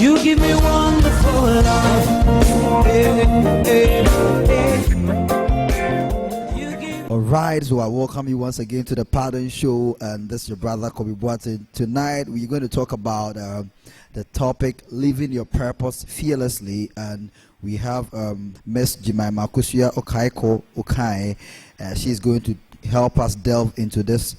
You give me wonderful love. All right, so I welcome you once again to the Pardon Show, and this is your brother Kobe Boateng. Tonight we're going to talk about the topic living your purpose fearlessly, and we have Miss Jemima Akosua Okaikor OKAI. She's going to help us delve into this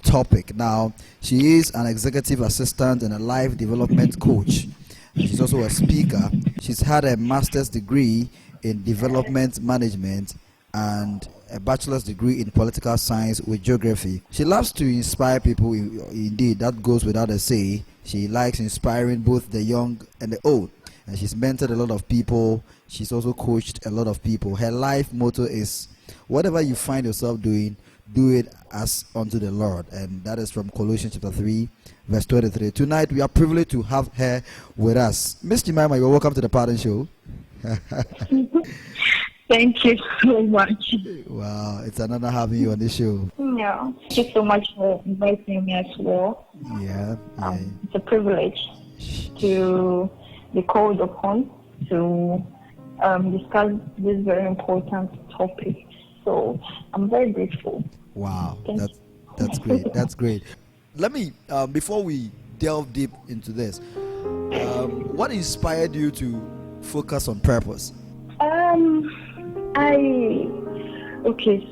topic. Now, she is an executive assistant and a life development coach. She's also a speaker. She's had a master's degree in development management and a bachelor's degree in political science with geography. She loves to inspire people. Indeed, that goes without a say. She likes inspiring both the young and the old, and she's mentored a lot of people. She's also coached a lot of people. Her life motto is, whatever you find yourself doing, do it as unto the Lord, and that is from Colossians chapter 3 verse 23. Tonight we are privileged to have her with us. Miss Jemima, you're welcome to the Pardon Show. Thank you so much. Wow, it's an honor having you on this show. Yeah, thank you so much for inviting me as well. Yeah. It's a privilege to be called upon to discuss this very important topic. So I'm very grateful. Wow, that's great. That's great. Let me, before we delve deep into this, what inspired you to focus on purpose?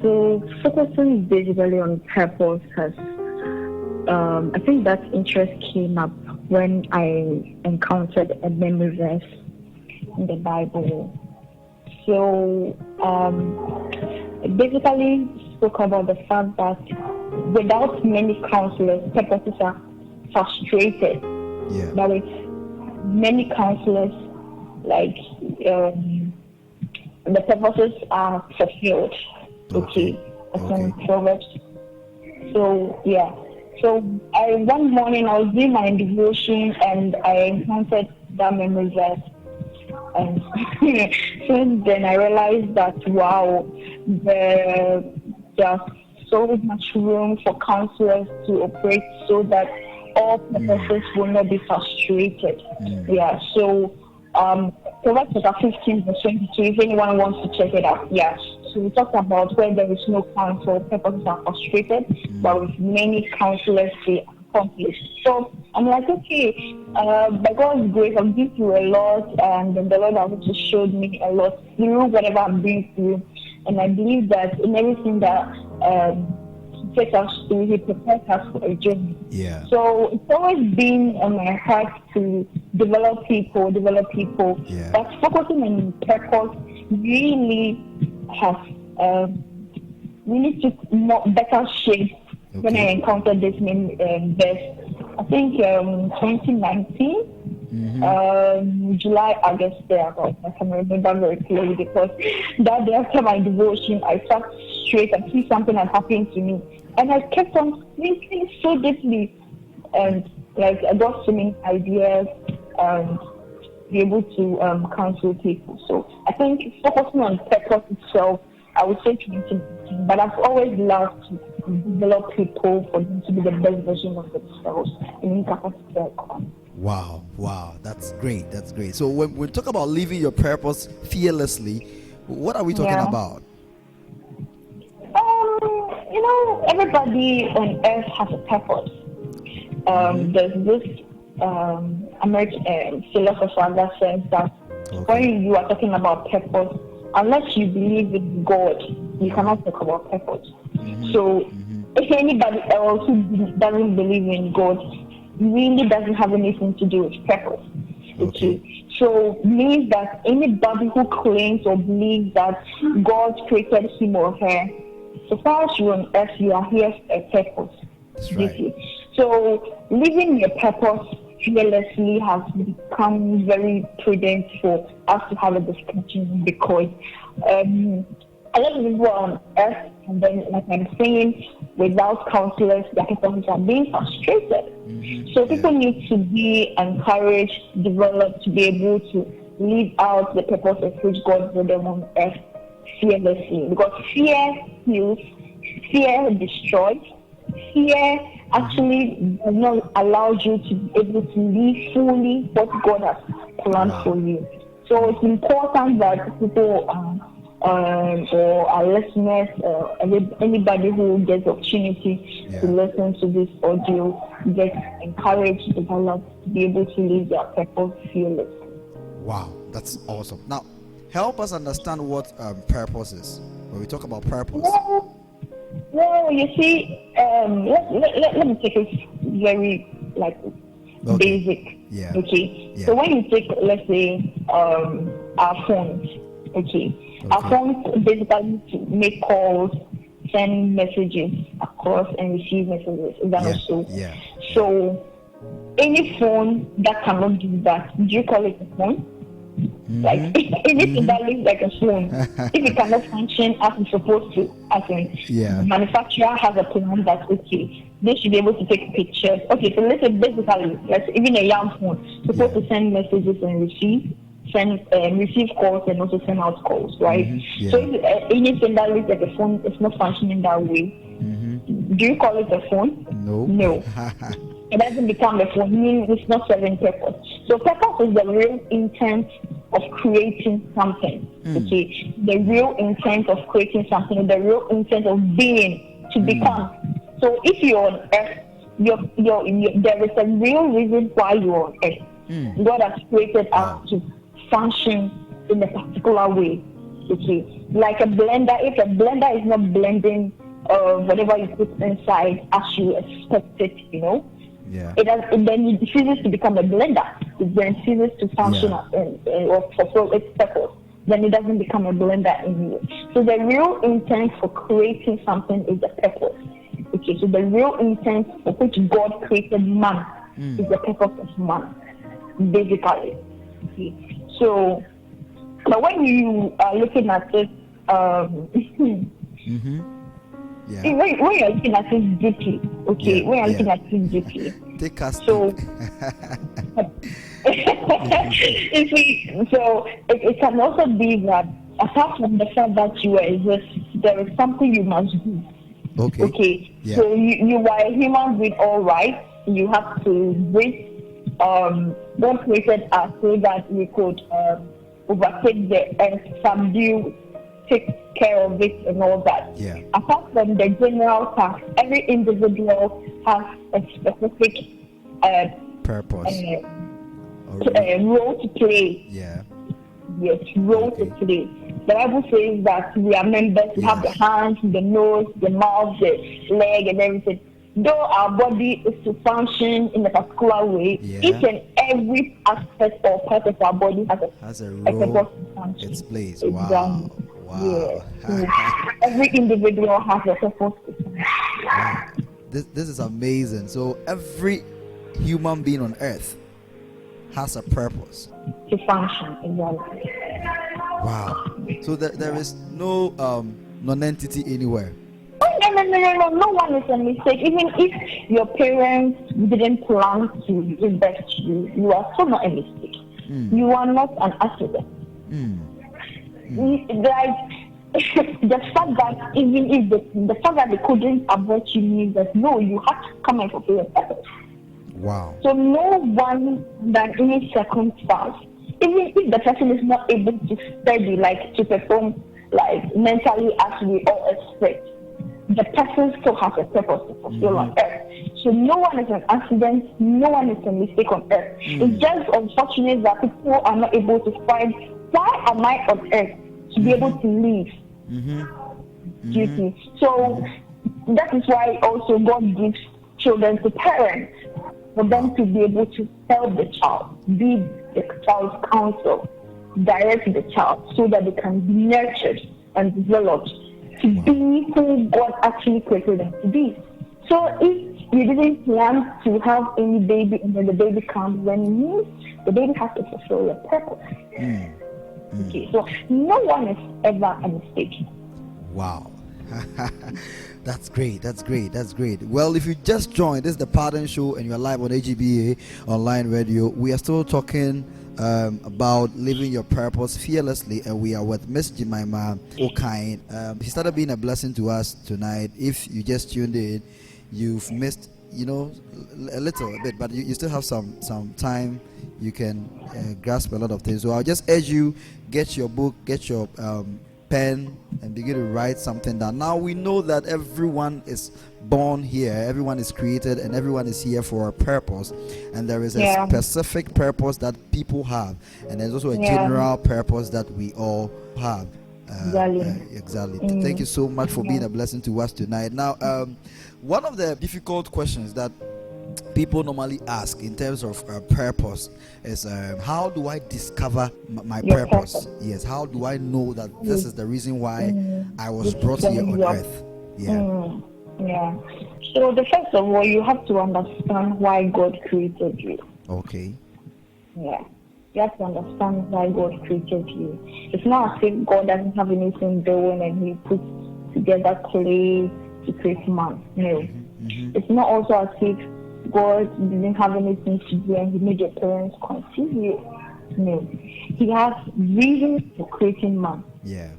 So focusing basically on purpose has, I think that interest came up when I encountered a memory verse in the Bible. So, basically spoke about the fact that without many counselors, purposes are frustrated. Yeah. But with many counselors, like the purposes are fulfilled. Okay. From Proverbs. So yeah. So one morning I was doing my devotion and I encountered that memory verse. And since then I realized that wow, there's so much room for counselors to operate so that all purposes will not be frustrated. Yeah. So Proverbs chapter 15 verse 22, if anyone wants to check it out. Yeah. So we talked about where there is no counsel, purposes are frustrated, but with many counselors they accomplish. So I'm like, okay, by God's grace, I've been through a lot, and the Lord has also showed me a lot through whatever I'm been through. And I believe that in everything that He takes us through, He prepares us for a journey. Yeah. So it's always been on my heart to develop people. Yeah. But focusing on purpose really has really took better shape when I encountered this verse. I think 2019, July, August, thereabout. I can remember very clearly because that day after my devotion, I sat straight and see something had happened to me. And I kept on thinking so deeply, and like I got so many ideas and be able to counsel people. So I think focusing on purpose itself, I would say 2019, but I've always loved to develop people for them to be the best version of themselves in capacity. Wow, that's great. So when we talk about living your purpose fearlessly, what are we talking about? Everybody on earth has a purpose. There's this American philosopher that says that when you are talking about purpose, unless you believe in God, you cannot talk about purpose. So if anybody else who doesn't believe in God really doesn't have anything to do with purpose. Okay. So means that anybody who claims or believes that God created him or her, so far as you're on earth, you are here for a purpose. That's right. So living your purpose fearlessly has become very prudent for us to have a discussion because a lot of people are on earth, and then, like I'm saying, without counselors, their purposes are being frustrated. So people need to be encouraged, developed to be able to live out the purpose of which God put them on earth fearlessly. Because fear kills, fear destroys, fear actually does not allow you to be able to live fully what God has planned for you. So it's important that people or our listeners, anybody who gets the opportunity to listen to this audio, get encouraged, developed, to be able to live their purpose fearless. Wow, that's awesome. Now, help us understand what purpose is. When we talk about purpose. Well, you see, let me take it very basic. Yeah. Okay. So when you take, let's say, our phones. Okay. Our phones basically to make calls, send messages across, and receive messages. Is that not so? Yeah. So any phone that cannot do that, do you call it a phone? Like anything that looks like a phone, if it cannot function as it's supposed to, as in the manufacturer has a plan that they should be able to take pictures. Okay, so let's say basically, even a young phone supposed to send messages and receive calls and also send out calls, right? So if anything that looks like a phone is not functioning that way, do you call it a phone? No. It doesn't become a phone, meaning it's not serving purpose. So purpose is the real intent of creating something. Okay, the real intent of creating something, the real intent of being, to become. So if you're on earth, there is a real reason why you're on earth. God has created us to function in a particular way. Okay, like a blender. If a blender is not blending whatever you put inside as you expect it, then it ceases to become a blender. It then ceases to function or fulfill its purpose. Then it doesn't become a blender anymore. So the real intent for creating something is the purpose. Okay, so the real intent for which God created man is the purpose of man, basically. Okay. So, but when you are looking at it, when you're looking at it deeply, when you're looking at it deeply, take us so it can also be that apart from the fact that you exist, there is something you must do. So you are a human being, all right. You have to breathe. God created us so that we could overtake the earth, subdue, take care of it, and all that. Apart from the general task, every individual has a specific purpose, role to play. Role to play. The Bible says that we are members. We have the hands, the nose, the mouth, the leg, and everything. Though our body is to function in a particular way, each and every aspect or part of our body has a role to function. Its place. Wow. Every individual has a purpose to function. Wow. This is amazing. So every human being on earth has a purpose to function. Exactly. Wow. So there is no non-entity anywhere. No. No one is a mistake. Even if your parents didn't plan to give birth to you, you are still not a mistake. You are not an accident. Like the fact that even if the fact that they couldn't abort you means that no, you have to come and fulfill your purpose. Wow. So no one under any circumstance, even if the person is not able to study, like to perform like mentally as we all expect, the person still has a purpose to fulfill on earth. So no one is an accident, no one is a mistake on earth. It's just unfortunate that people are not able to find, why am I on earth to be able to live? You see? So that is why also God gives children to parents, for them to be able to help the child, be the child's counsel, direct the child so that they can be nurtured and developed to be who God actually created them to be. So if you didn't plan to have any baby and then the baby comes, then it means the baby has to fulfill your purpose. Okay, so no one is ever a mistake. Wow. That's great. Well, if you just joined, this is the Pardon Show and you're live on AGBA Online Radio. We are still talking about living your purpose fearlessly, and we are with Miss Jemima Akaikor. She started being a blessing to us tonight. If you just tuned in, you've missed a little bit, but you still have some time. You can grasp a lot of things. So I'll just urge you, get your book, get your pen, and begin to write something down. Now we know that everyone is born here, everyone is created, and everyone is here for a purpose. And there is a specific purpose that people have, and there's also a general purpose that we all have. Exactly. Thank you so much for being a blessing to us tonight. Now, one of the difficult questions that people normally ask in terms of purpose is, how do I discover my purpose? Yes, how do I know that this is the reason why I was brought here on earth? So the first of all, you have to understand why God created you. Okay. You have to understand why God created you. It's not as if God doesn't have anything doing and He puts together clay to create man. No. It's not also as if God didn't have anything to do and He made your parents conceive you. No. He has reasons for creating man. Yes.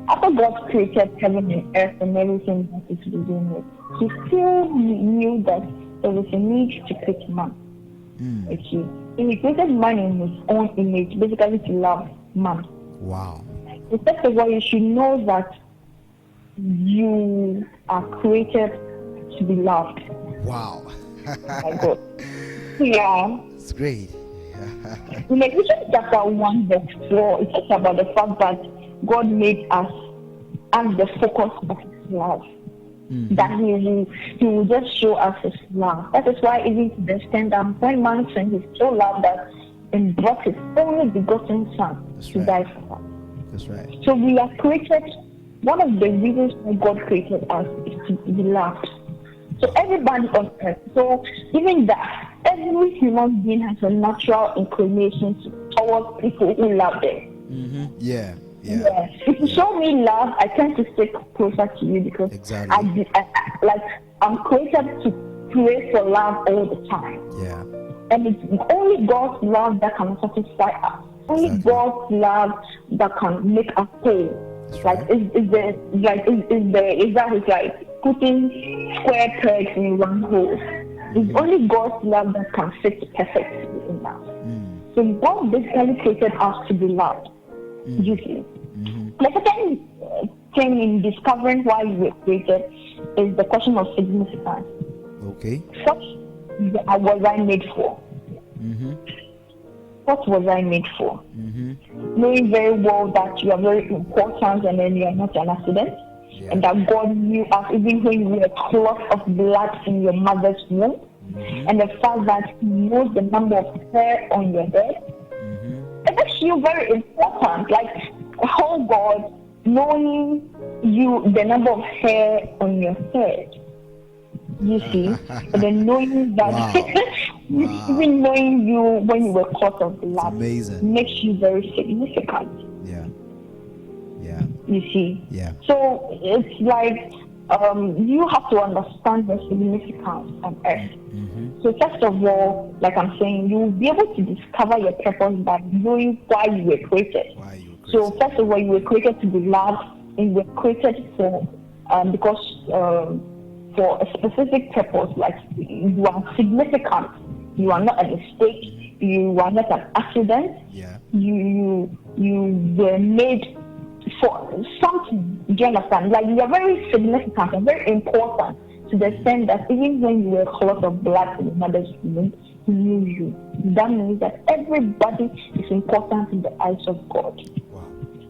After God created heaven and earth and everything that is within it, He still knew that there was a need to create man. Okay. He created man in His own image, basically to love man. Wow. So first of all, you should know that you are created to be loved. Wow. My God. Yeah. It's great. In Ephesians chapter 1 verse 4, it talks about the fact that God made us as the focus of His love. That He will just show us His love. That is why even to the extent that when man sinned, He so loved us and brought His only begotten Son to die for us. That's right. So we are created. One of the reasons why God created us is to be loved. So everybody on earth, so even that, every human being has a natural inclination towards people who love them. If you show me love, I tend to stick closer to you because I'm created to pray for love all the time. And it's only God's love that can satisfy us. Only God's love that can make us whole. Like it's like putting square pegs in one hole. It's only God's love that can fit perfectly in us. So God basically created us to be loved. You see. The second thing in discovering why we were created is the question of significance. Okay. What was I made for? What was I made for? Knowing very well that you are very important and then you are not an accident. And that God knew us even when you were a clot of blood in your mother's womb. And the fact that He knows the number of hair on your head. It makes you very important. Like, oh God, knowing you, the number of hair on your head. You see? And then knowing that, even knowing you when you were caught of blood, makes you very significant. You see? So it's like you have to understand the significance on earth. So first of all, like I'm saying, you'll be able to discover your purpose by knowing why you were created. So first of all, you were created to be loved, and you were created for for a specific purpose. Like, you are significant. You are not a mistake. You are not an accident. You were made for something. Do you understand? Like, you are very significant and very important to the extent that even when you were a clot of blood in your mother's womb, He knew you. That means that everybody is important in the eyes of God.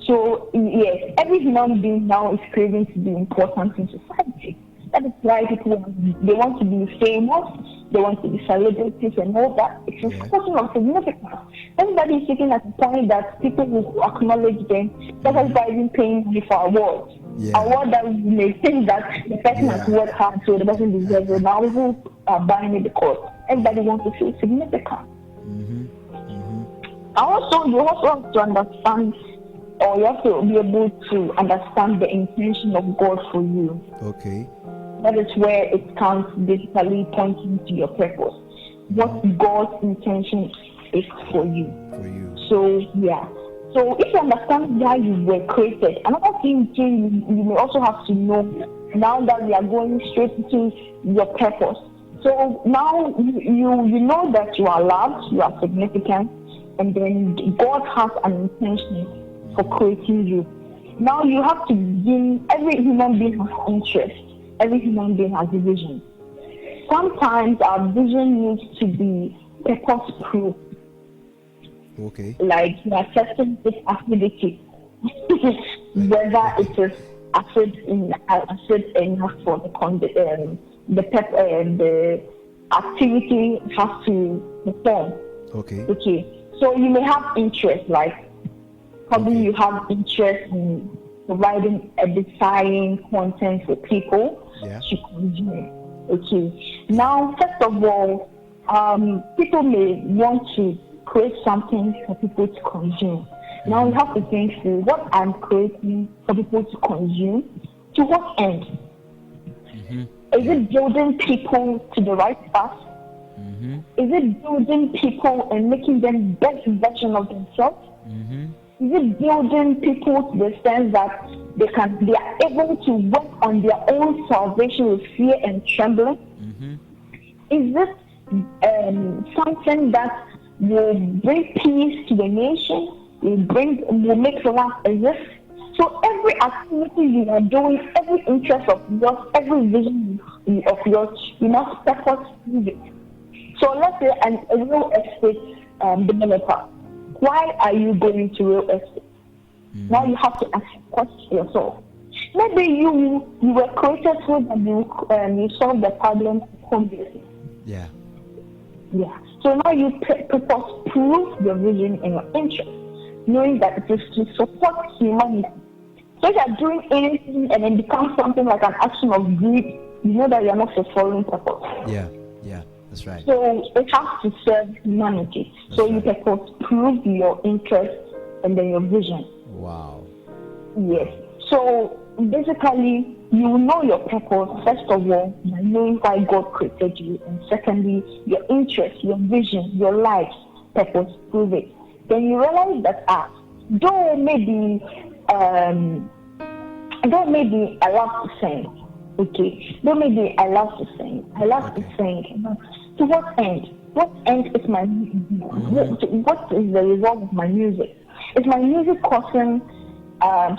So yes, every human being now is craving to be important in society. That is why people want to be famous, they want to be celebrities and all that. It's a question of significance. Everybody is sitting at the point that people will acknowledge them. That's why even paying money for awards. Award that we may think that the person has worked hard, so the person deserves it. Now people are buying it because everybody wants to feel significant. Also, you also have to understand, or you have to be able to understand the intention of God for you. Okay. That is where it comes basically pointing to your purpose. What God's intention is for you. So So if you understand why you were created, another thing too, you may also have to know now that we are going straight into your purpose. So now you know that you are loved, you are significant, and then God has an intention for creating you. Now you have to begin. Every human being has interest. Every human being has a vision. Sometimes our vision needs to be purpose-proof. Okay. Like you are testing this activity, whether it is acid enough for the activity has to perform. Okay. Okay. So you may have interest, like probably you have interest in providing edifying content for people to consume. Okay. Now, first of all, people may want to create something for people to consume. Now you have to think through what I'm creating for people to consume. To what end? Is it building people to the right path? Is it building people and making them best version of themselves? Is it building people to the sense that they are able to work on their own salvation with fear and trembling? Is this something that will bring peace to the nation? Will make life exist? So every activity you are doing, every interest of yours, every vision of yours, you must purpose it. So let's say a real estate developer. Why are you going to real estate? Now you have to ask questions yourself. Maybe you were created so that you solve the problem of homelessness. Yeah. So now you prove your vision and your interest, knowing that it is to support humanity. So if you're doing anything and it becomes something like an action of greed, you know that you're not fulfilling purpose. Yeah, that's right. So it has to serve humanity. So you prove your interest and then your vision. Wow. Yes. So basically, you know your purpose, first of all, by knowing why God created you. And secondly, your interest, your vision, your life, purpose, prove it. Then you realize that though maybe I love to sing. Okay. Though maybe I love to sing. To sing. But to what end? What end is my music? What is the result of my music? Is my music causing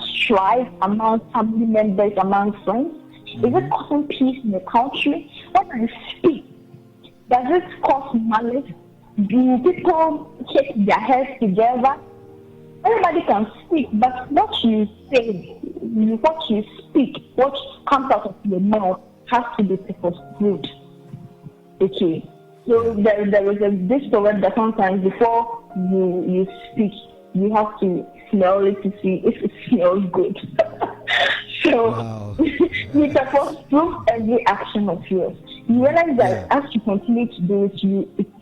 strife among family members, among friends? Is it causing peace in the country? When I speak, does it cause malice? Do people shake their heads together? Everybody can speak, but what you say, what you speak, what comes out of your mouth has to be purpose-good. Okay. So there is this story that sometimes before you speak, you have to smell it to see if it smells good. So you purpose-prove every action of yours. You realize that as you continue to do it,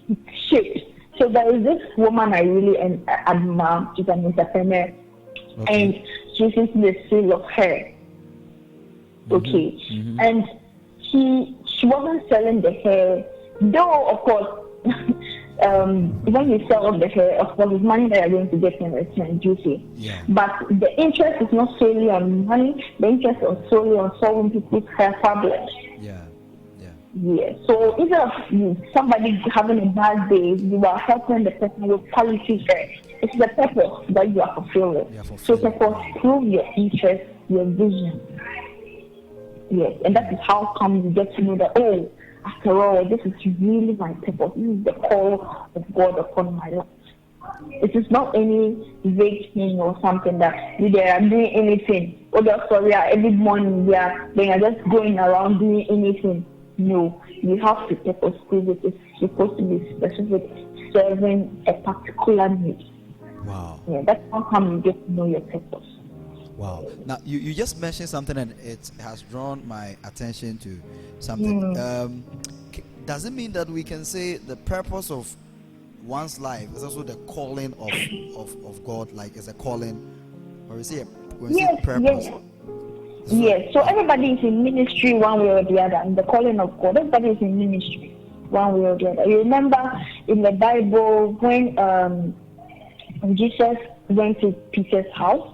it shapes. So there is this woman I really admire. She's an entrepreneur, and she's into the sale of hair. Okay, and she wasn't selling the hair, though of course. When you sell the hair, of course, it's money that you're going to get in return, juicy. But the interest is not solely on money. The interest is solely on solving people's hair problems. So instead of somebody having a bad day, you are helping the person with quality hair. It's the purpose that you are fulfilling. So purpose, prove your interest, your vision. And that is how come you get to know that, after all, this is really my purpose. This is the call of God upon my life. It is not any vague thing or something that they are doing anything. Every morning they are just going around doing anything. No, you have to purpose prove it. It's supposed to be specific, serving a particular need. Wow. That's how come you get to know your purpose. Wow. Now, you just mentioned something and it has drawn my attention to something. Does it mean that we can say the purpose of one's life is also the calling of God, like is a calling, or is it a purpose? Yes. So everybody is in ministry one way or the other. In the calling of God, everybody is in ministry one way or the other. You remember in the Bible when Jesus went to Peter's house.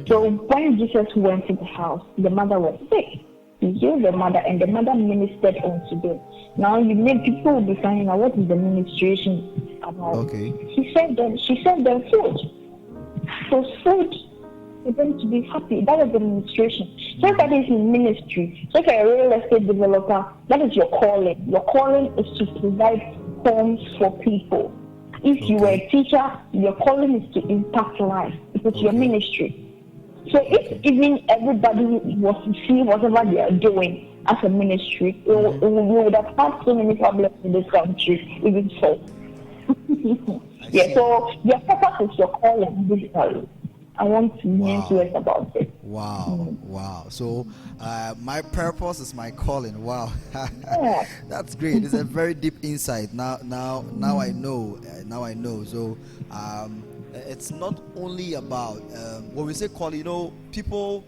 So when Jesus went to the house, the mother was sick. He healed the mother, and the mother ministered unto them. Now you made people will be finding out what is the ministration about. Okay. She said them food. So food for them to be happy. That was the ministration. So that is in ministry. So if you're a real estate developer, that is your calling. Your calling is to provide homes for people. If you were a teacher, your calling is to impact life. It's your ministry. So if even everybody was to see whatever they are doing as a ministry, we would have had so many problems in this country, even so. Yeah, so your purpose is your calling, basically. I want to mention words about it. Wow. So my purpose is my calling. Wow. Yeah. That's great. It's a very deep insight. Now I know. So it's not only about when we say calling, people,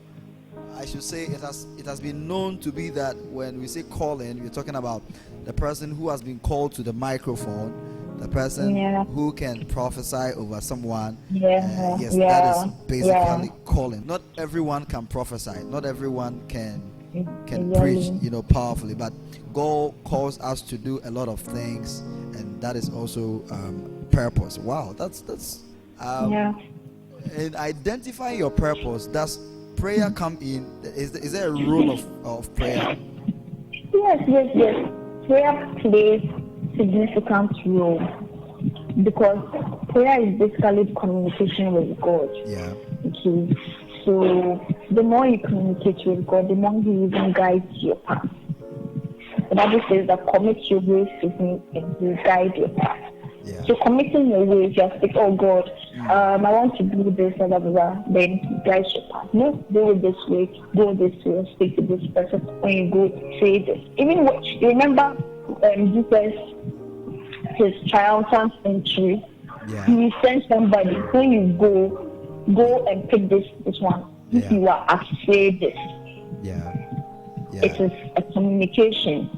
I should say it has been known to be that when we say calling, we're talking about the person who has been called to the microphone, the person who can prophesy over someone. That is basically calling. Not everyone can prophesy. Not everyone can preach, powerfully. But God calls us to do a lot of things, and that is also purpose. Wow, that's. In identifying your purpose, does prayer come in? Is there a role of prayer? Yes. Prayer plays significant role because prayer is basically communication with God. Yeah. Okay. So the more you communicate with God, the more He even guides your path. The Bible says that commit your ways to Him and He will guide your path. Yeah. So committing your ways, just like, oh God, I want to do this, blah, blah, blah. Then He guides your path. No, do it this way, go this way, speak to this person. When you go, say this. Even what you remember, Jesus, his triumphant entry. Yeah. He sent somebody. When you go and pick this one. If you are afraid this. It is a communication.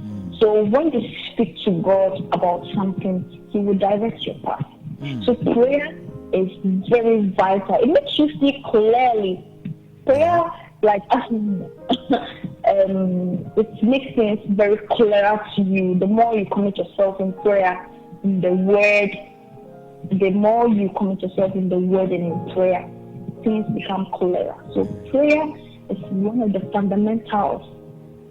So when you speak to God about something, He will direct your path. So prayer is very vital. It makes you see clearly. Prayer, like it makes things very clear to you. The more you commit yourself in prayer, in the Word, the more you commit yourself in the Word and in prayer, things become clearer. So prayer is one of the fundamentals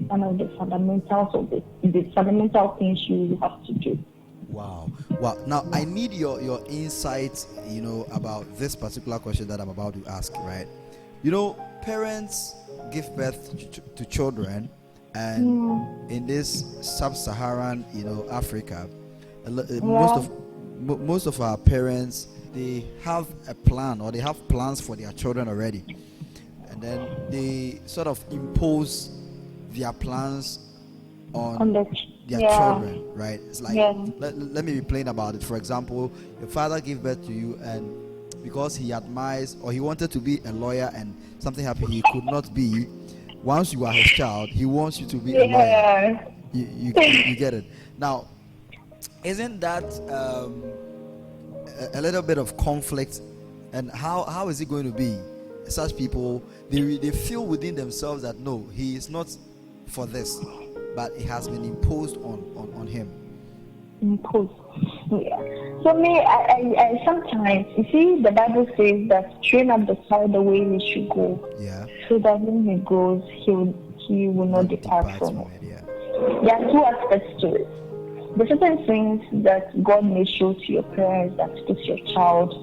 of the fundamental things you have to do. Wow. Now I need your insights, about this particular question that I'm about to ask, right? Parents give birth to children, and in this sub-Saharan, Africa, most of our parents, they have a plan, or they have plans for their children already, and then they sort of impose their plans on their children, right? It's like, let me be plain about it. For example, your father gave birth to you, and because he admires, or he wanted to be a lawyer, and something happened he could not be, once you are his child, he wants you to be a lawyer. You get it. Now, isn't that a little bit of conflict? And how is it going to be? Such people, they feel within themselves that no, he is not for this, but it has been imposed on him. Imposed. Yeah. So I sometimes, you see, the Bible says that train up the child the way he should go. Yeah. So that when he goes, he will not depart from it. Yeah. There are two aspects to it. The certain things that God may show to your parents that puts your child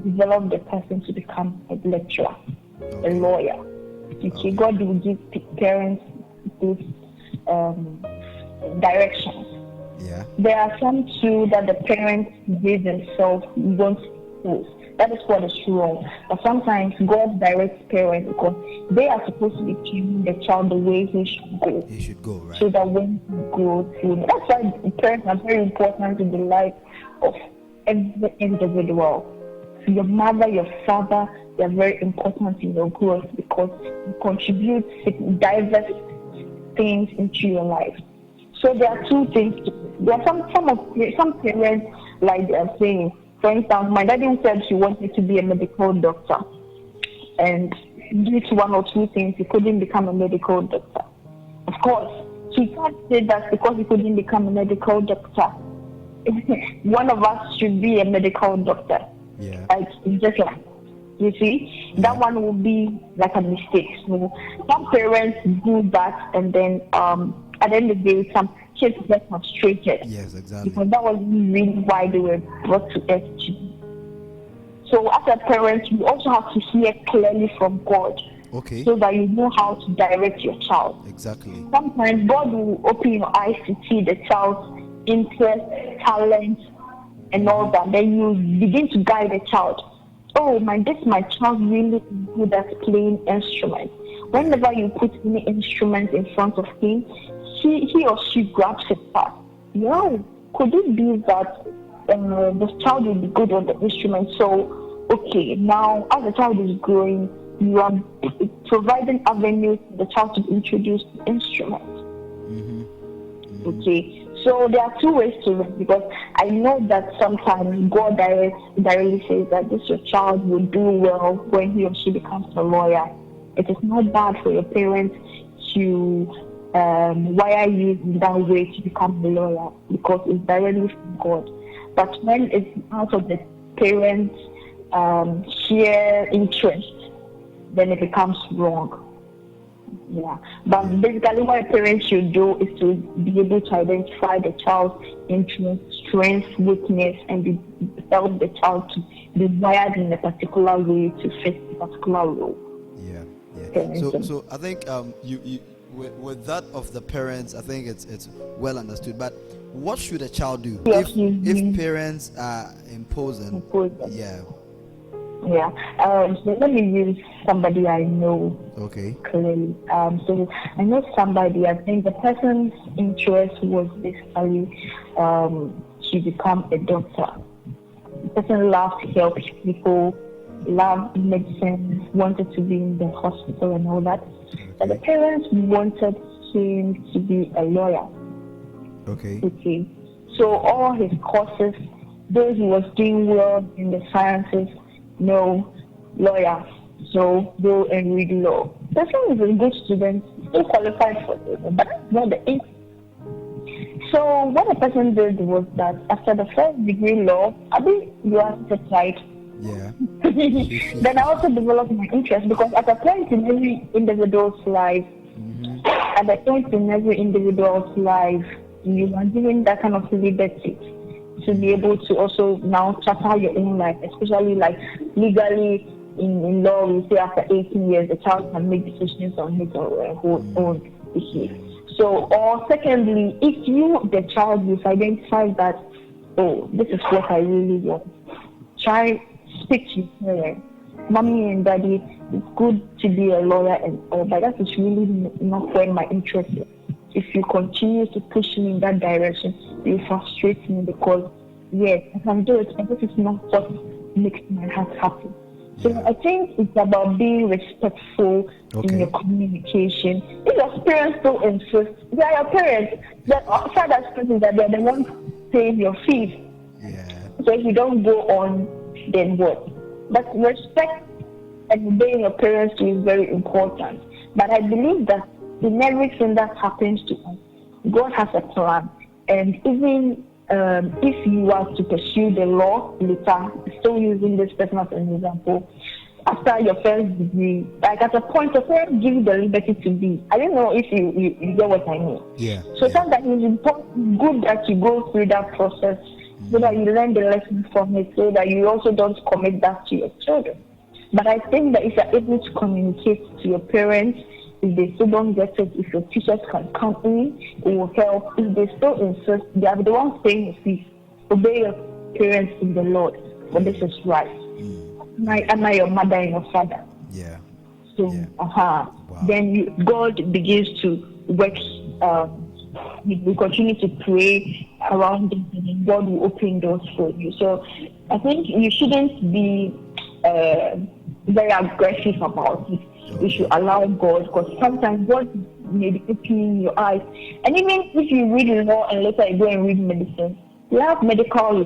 develop the person to become a lecturer, a lawyer. Okay. God will give parents this directions. Yeah. There are some too that the parents they themselves don't post. That is what is wrong. But sometimes God directs parents because they are supposed to be training the child the way he should go. He should go, right? So that when he grows, that's why parents are very important in the life of every individual. Your mother, your father, they are very important in your growth because you contribute diverse things into your life. So there are two things. There are some parents, like they are saying, For instance, my daddy said he wanted to be a medical doctor, and due to one or two things, he couldn't become a medical doctor. Of course, he can't say that because he couldn't become a medical doctor, one of us should be a medical doctor. Yeah. Like, just like, you see, that one will be like a mistake. So some parents do that, and then at the end of the day, some kids get frustrated. Yes, exactly. Because that was really why they were brought to earth. So as a parent, you also have to hear clearly from God. Okay. So that you know how to direct your child. Exactly. Sometimes God will open your eyes to see the child's interest, talent, and all that. Then you begin to guide the child. Oh, my child really good at playing instruments. Whenever you put any instrument in front of him, he or she grabs it fast. Wow, could it be that the child will be good on the instrument? So, okay, now as the child is growing, you are providing avenues for the child to introduce the instrument. Okay, so there are two ways to it, because I know that sometimes God directly says that this your child will do well when he or she becomes a lawyer. It is not bad for your parents to wire you in that way to become a lawyer, because it's directly from God. But when it's out of the parents' sheer interest, then it becomes wrong. Yeah. But basically what a parent should do is to be able to identify the child's interest, strength, weakness, and help the child to be wired in a particular way to fit a particular role. Yeah. So I think you with that of the parents, I think it's well understood. But what should a child do if parents are imposing? Yeah. Yeah. So let me use somebody I know. Okay. Clearly. So I know somebody. I think the person's interest was basically to become a doctor. The person loved to help people, loved medicine, wanted to be in the hospital and all that. But the parents wanted him to be a lawyer. Okay. Okay. So all his courses, though he was doing well in the sciences, no lawyer, so go and read law. The son is a good student, still qualified for it, but that's not the aim. So what the person did was that after the first degree law, I think you are satisfied. Yeah. Then I also developed my interest, because at a point in every individual's life, at a point in every individual's life, you are given that kind of liberty to be able to also now charter your own life, especially like legally in law, we say after 18 years, the child can make decisions on his or her own behalf. So, or secondly, if you, the child, you've identified that, oh, this is what I really want, try speak to your parents. Mommy and daddy, it's good to be a lawyer and all, but that is really not where my interest is. If you continue to push me in that direction, you frustrate me, because yes, I can do it, but this is not what makes my heart happy. So I think it's about being respectful in your communication. If your parents still insist, they are your parents. The outside aspect is that they're the ones paying your fees. Yeah. So if you don't go on, then what? But respect and obeying your parents is very important. But I believe that in everything that happens to us, God has a plan. And even if you are to pursue the law later, still using this person as an example, after your first degree, like at a point of where give you the liberty to be. I don't know if you get what I mean. Yeah. So sometimes it's important, good that you go through that process so that you learn the lesson from it, so that you also don't commit that to your children. But I think that if you're able to communicate to your parents, if they still don't get it, if your teachers can come in, it will help. If they still insist, they are the ones paying the fees. Obey your parents in the Lord, for this is right. Am I your mother and your father? Yeah. So, Wow. Then God begins to work. We continue to pray around it, and then God will open doors for you. So I think you shouldn't be very aggressive about it. You should allow God, because sometimes God may be opening your eyes. And even if you read law and later you go and read medicine, we have medical,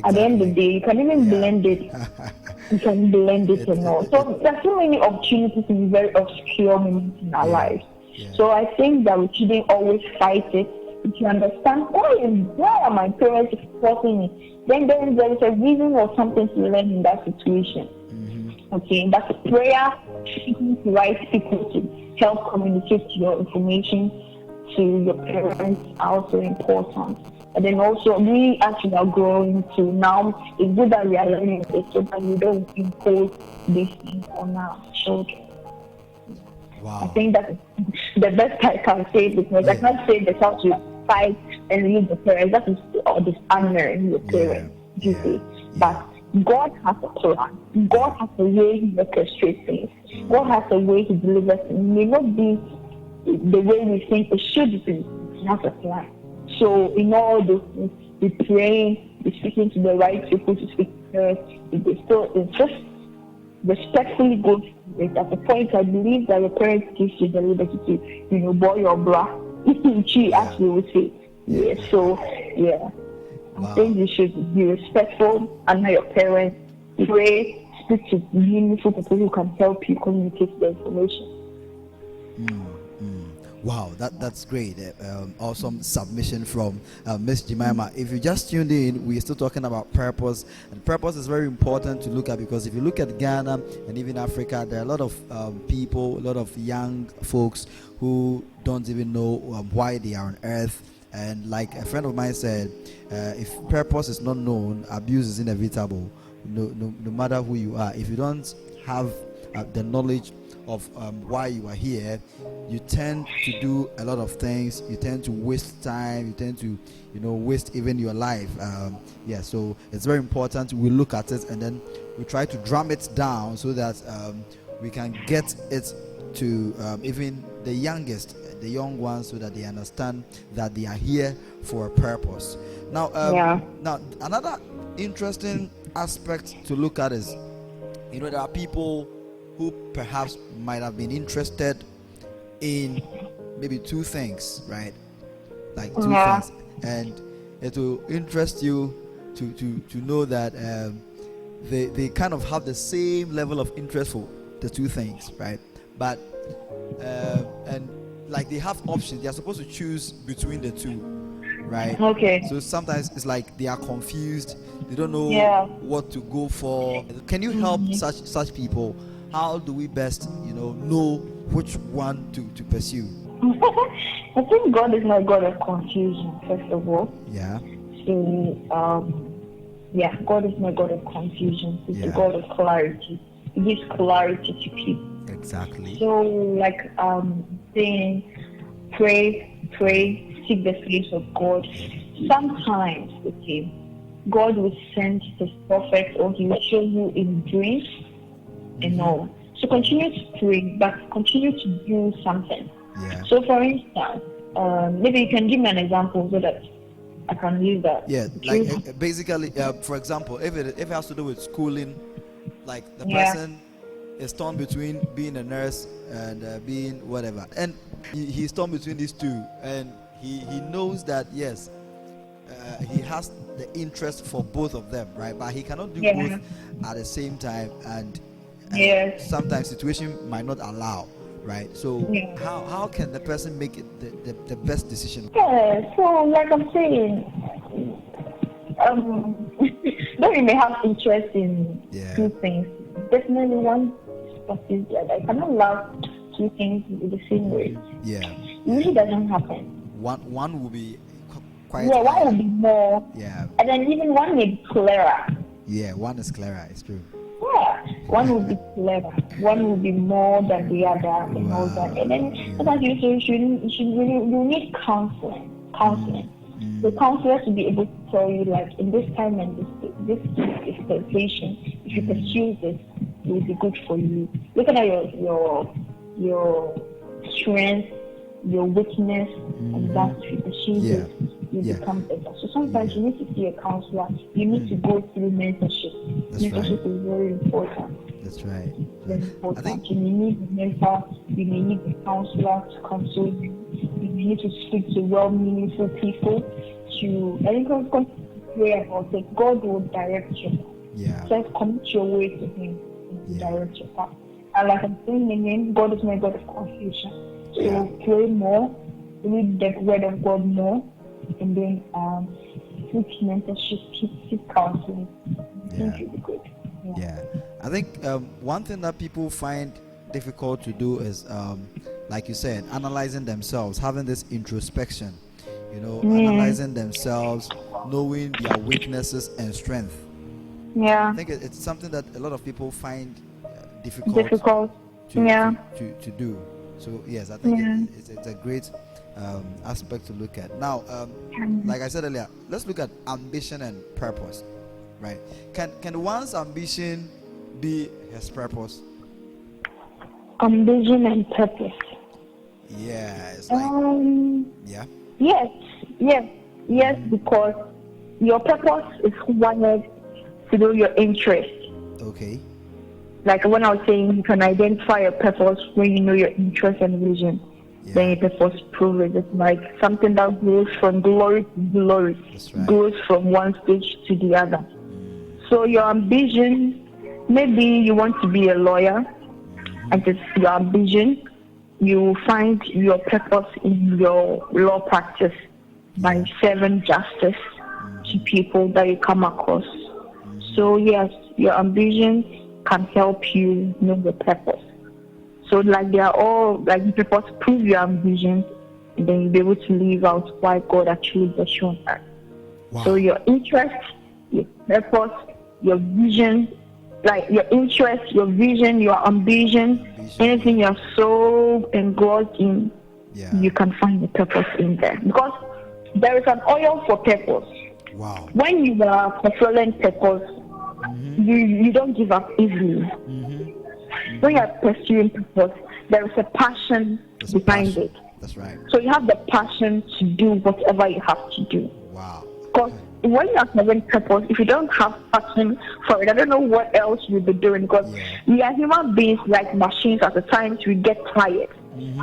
at the end of the day, you can even blend it. You can blend it and all. So there's so many opportunities to be very obscure moments in our lives. So I think that we shouldn't always fight it. If you understand why are my parents forcing me, then there is a reason or something to learn in that situation. Okay, that's a prayer, speaking to right people to help communicate your information to your parents are also important. And then also we actually are growing to now, it's good that we are learning this so that we don't impose these things on our children. Wow. I think that's the best I can say, because I can't say the child should fight and leave the parents. That is dishonoring the parents, you see. But God has a plan. God has a way He orchestrates things. God has a way He delivers things. It may not be the way we think it should be. He has a plan. So in all those things, we praying, we speaking to the right people to speak to parents. If they still insist, respectfully go through it. At the point, I believe that your parents gives you the liberty to, boy or bra. She actually would say, I think you should be respectful, honor your parents, pray, speak to meaningful people who can help you communicate the information. Wow, that's great. Awesome submission from Miss Jemima. If you just tuned in, we're still talking about purpose, and purpose is very important to look at, because if you look at Ghana and even Africa, there are a lot of people, a lot of young folks who don't even know why they are on earth. And like a friend of mine said, if purpose is not known, abuse is inevitable. No matter who you are, if you don't have the knowledge of why you are here, you tend to do a lot of things. You tend to waste time. You tend to, waste even your life. So it's very important we look at it and then we try to drum it down so that we can get it to even the youngest, the young ones, so that they understand that they are here for a purpose. Now, now another interesting aspect to look at is, there are people who perhaps might have been interested in maybe two things, right? Like two things, and it will interest you to know that they kind of have the same level of interest for the two things, right? But and like they have options, they are supposed to choose between the two, right? Okay. So sometimes it's like they are confused, they don't know what to go for. Can you help such people? How do we best, know which one to pursue? I think God is not God of confusion, first of all. Yeah. So, God is not God of confusion. He's a God of clarity. He gives clarity to people. Exactly. So, like saying, pray, seek the face of God. Sometimes, God will send His prophet, or He will show you in dreams. And all. So continue to pray, but continue to do something. Yeah. So for instance, maybe you can give me an example so that I can use that. Yeah, like basically, for example, if it has to do with schooling, like the person is torn between being a nurse and being whatever, and he's torn between these two, and he knows that yes, he has the interest for both of them, right? But he cannot do both at the same time, and sometimes situation might not allow, right? So how can the person make it the best decision? So like I'm saying, though you may have interest in two things, definitely one is that I cannot love two things in the same way. It really doesn't happen. One will be quite one will be more, and then even one may be clearer. One is clearer, it's true. One will be clever. One will be more than the other, and all that. And then sometimes you need counseling. The counselor to be able to tell you, like, in this time and this dispensation, if you pursue this, it will be good for you. Looking at your strength, your weakness, and that if you pursue this, you become better. So sometimes you need to see a counselor. You need to go through mentorship. Mentorship is very important. That's right. Very important. I think you may need a mentor. You may need a counselor to console you. You may need to speak to well-meaningful people. pray about it, God will direct you. Yeah. Just commit your way to Him and Yeah. direct your path. And like I'm saying again, God is not God of confusion. So Yeah. pray more, read the Word of God more, and then seek mentorship, seek counseling. I think it'll be good. Yeah. I think one thing that people find difficult to do is, like you said, analyzing themselves, having this introspection, analyzing themselves, knowing their weaknesses and strength. Yeah. I think it's something that a lot of people find difficult to do. So yes, I think it's a great aspect to look at. Now, like I said earlier, let's look at ambition and purpose. Right? Can one's ambition be his purpose? Ambition and purpose. Yeah, it's like Yes, because your purpose is wired to know your interest. Okay. Like when I was saying, you can identify your purpose when you know your interest and vision. Yeah. Then your purpose proves it. It's like something that grows from glory to glory. That's right. Goes from one stage to the other. So your ambition, maybe you want to be a lawyer, and it's your ambition. You find your purpose in your law practice by serving justice to people that you come across. So yes, your ambition can help you know the purpose. So like they are all like the purpose prove your ambition, and then you'll be able to live out why God actually bless you on earth. Wow. So your interest, your purpose, your vision, like your interest, your vision, your ambition, anything you're so engrossed in, you can find the purpose in there. Because there is an oil for purpose. Wow. When you are fulfilling purpose, you don't give up easily. When you are pursuing purpose, there is a passion behind it. That's right. So you have the passion to do whatever you have to do. Wow. Because when you are having purpose, if you don't have passion for it, I don't know what else you'll be doing. Because we are human beings like machines. At the times we get tired.